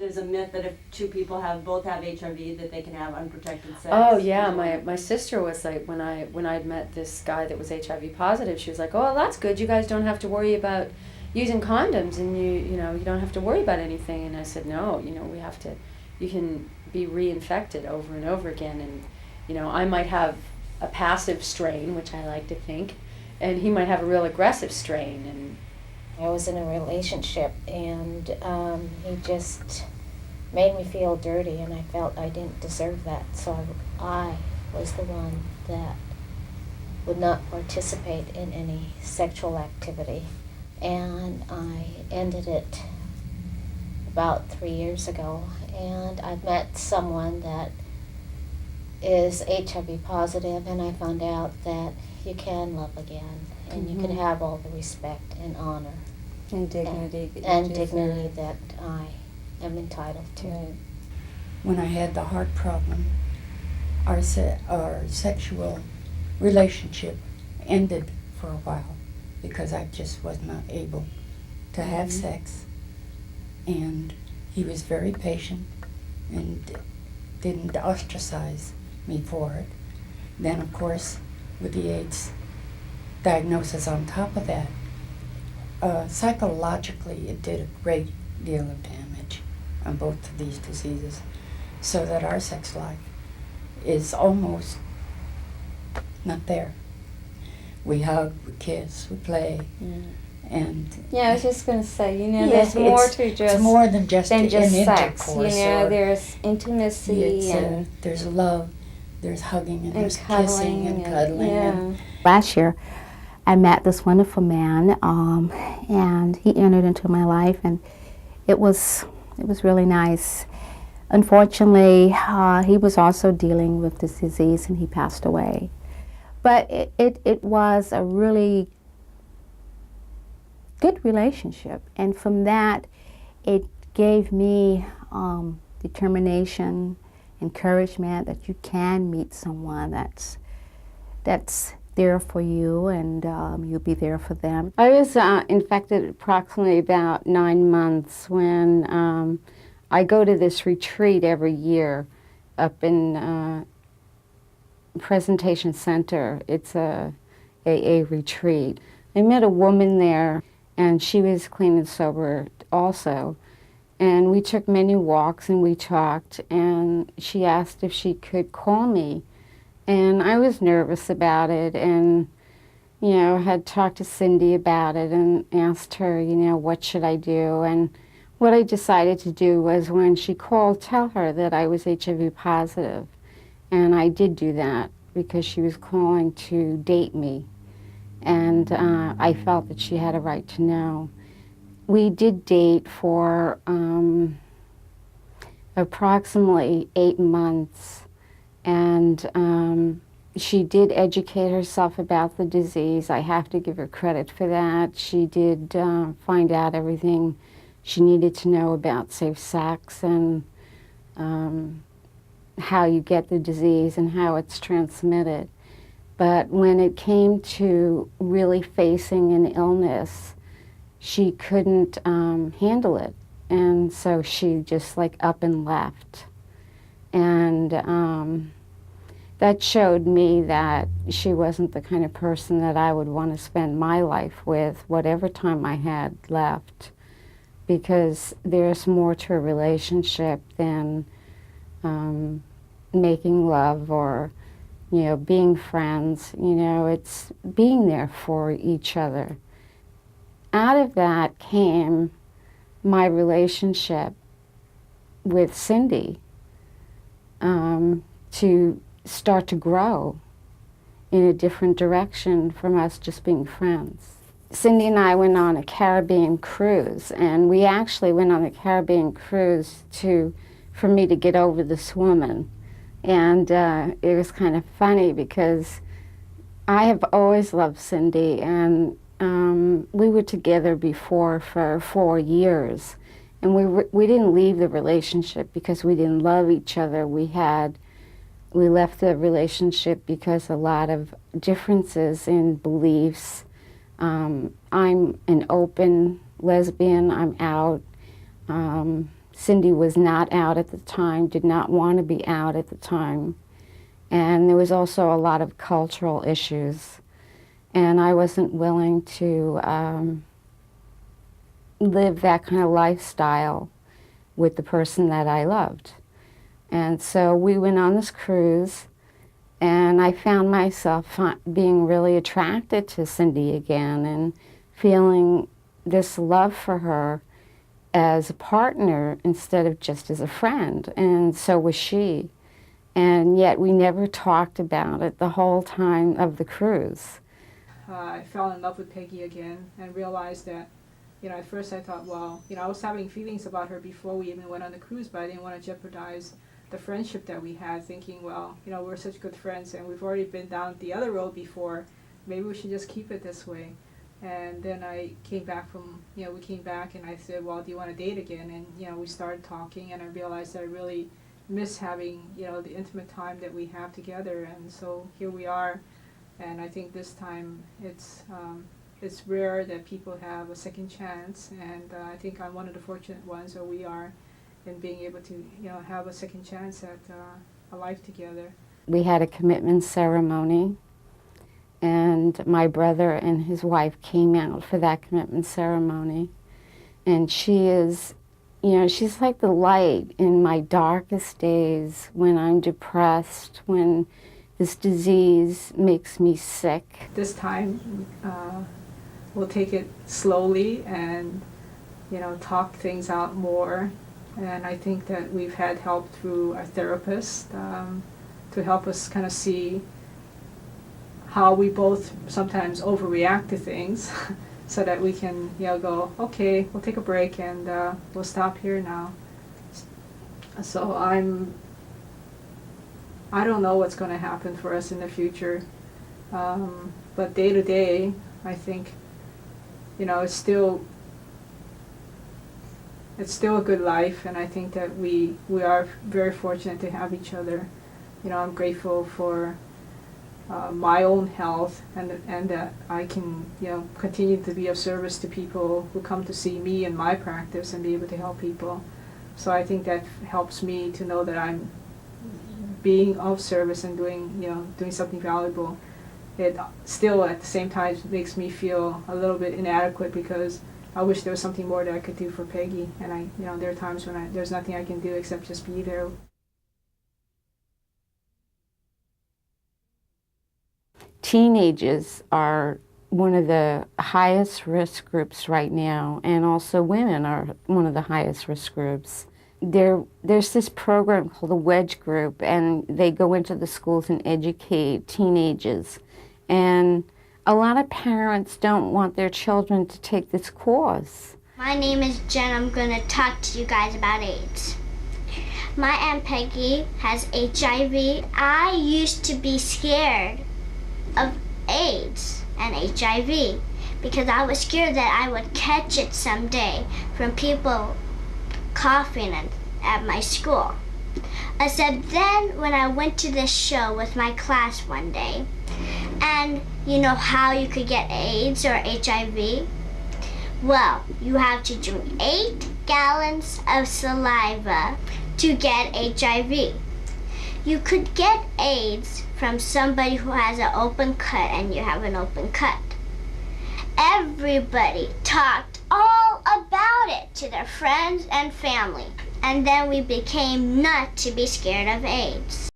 there's a myth that if two people both have HIV, that they can have unprotected sex. Oh yeah, my sister was like, when I'd met this guy that was HIV positive, she was like, oh, that's good. You guys don't have to worry about using condoms, and you don't have to worry about anything. And I said, no, we have to. You can be reinfected over and over again, and I might have a passive strain, which I like to think, and he might have a real aggressive strain. And I was in a relationship, and he just made me feel dirty, and I felt I didn't deserve that. So I was the one that would not participate in any sexual activity. And I ended it about 3 years ago, and I met someone that is HIV positive, and I found out that you can love again, and you can have all the respect and honor and dignity that I am entitled to. Right. When I had the heart problem, our sexual relationship ended for a while because I just was not able to have sex. And he was very patient and didn't ostracize me for it. Then, of course, with the AIDS diagnosis on top of that, psychologically it did a great deal of damage on both of these diseases, so that our sex life is almost not there. We hug, we kiss, we play, and yeah, I was just going to say, there's more to just it's more than just sex. intercourse. There's intimacy and there's love, there's hugging, and there's cuddling kissing and cuddling. And last year, I met this wonderful man, and he entered into my life, and it was really nice. Unfortunately, he was also dealing with this disease, and he passed away. But it was a really good relationship, and from that, it gave me determination, encouragement that you can meet someone that's there for you, and you'll be there for them. I was infected approximately about 9 months when I go to this retreat every year up in Presentation Center. It's a AA retreat. I met a woman there, and she was clean and sober also. And we took many walks and we talked, and she asked if she could call me. And I was nervous about it, and had talked to Cindy about it and asked her, what should I do? And what I decided to do was, when she called, tell her that I was HIV positive. And I did do that because she was calling to date me. And I felt that she had a right to know. We did date for approximately 8 months. And she did educate herself about the disease. I have to give her credit for that. She did find out everything she needed to know about safe sex and how you get the disease and how it's transmitted. But when it came to really facing an illness, she couldn't handle it. And so she just up and left. And that showed me that she wasn't the kind of person that I would want to spend my life with, whatever time I had left, because there's more to a relationship than making love or, being friends. It's being there for each other. Out of that came my relationship with Cindy, to start to grow in a different direction from us just being friends. Cindy and I went on a Caribbean cruise, and we actually went on a Caribbean cruise for me to get over this woman. And it was kind of funny because I have always loved Cindy, and we were together before for 4 years. And we didn't leave the relationship because we didn't love each other. We left the relationship because a lot of differences in beliefs. I'm an open lesbian. I'm out. Cindy was not out at the time, did not want to be out at the time. And there was also a lot of cultural issues. And I wasn't willing to live that kind of lifestyle with the person that I loved. And so we went on this cruise, and I found myself being really attracted to Cindy again and feeling this love for her as a partner instead of just as a friend, and so was she. And yet we never talked about it the whole time of the cruise. I fell in love with Peggy again and realized that, at first I thought, well, I was having feelings about her before we even went on the cruise, but I didn't want to jeopardize the friendship that we had, thinking, well, we're such good friends and we've already been down the other road before, maybe we should just keep it this way. And then I came back we came back and I said, well, do you want to date again? And, we started talking, and I realized that I really miss having, the intimate time that we have together. And so here we are. And I think this time it's rare that people have a second chance. And I think I'm one of the fortunate ones, or we are, in being able to, have a second chance at a life together. We had a commitment ceremony, and my brother and his wife came out for that commitment ceremony. And she is, she's like the light in my darkest days, when I'm depressed, when this disease makes me sick. This time we'll take it slowly and, talk things out more. And I think that we've had help through our therapist to help us kind of see how we both sometimes overreact to things so that we can, go, okay, we'll take a break and we'll stop here now. So I don't know what's going to happen for us in the future, but day to day, I think, it's still a good life, and I think that we are very fortunate to have each other. I'm grateful for my own health, and that I can, continue to be of service to people who come to see me in my practice and be able to help people. So I think that helps me to know that I'm being of service and doing something valuable. It still at the same time makes me feel a little bit inadequate, because I wish there was something more that I could do for Peggy, and there are times when there's nothing I can do except just be there. Teenagers are one of the highest risk groups right now, and also women are one of the highest risk groups. There's this program called the Wedge Group, and they go into the schools and educate teenagers. And a lot of parents don't want their children to take this course. My name is Jen. I'm going to talk to you guys about AIDS. My Aunt Peggy has HIV. I used to be scared of AIDS and HIV because I was scared that I would catch it someday from people coughing at my school. Except then when I went to this show with my class one day, and you know how you could get AIDS or HIV? Well, you have to drink 8 gallons of saliva to get HIV. You could get AIDS from somebody who has an open cut, and you have an open cut. Everybody talked all about it to their friends and family, and then we became not to be scared of AIDS.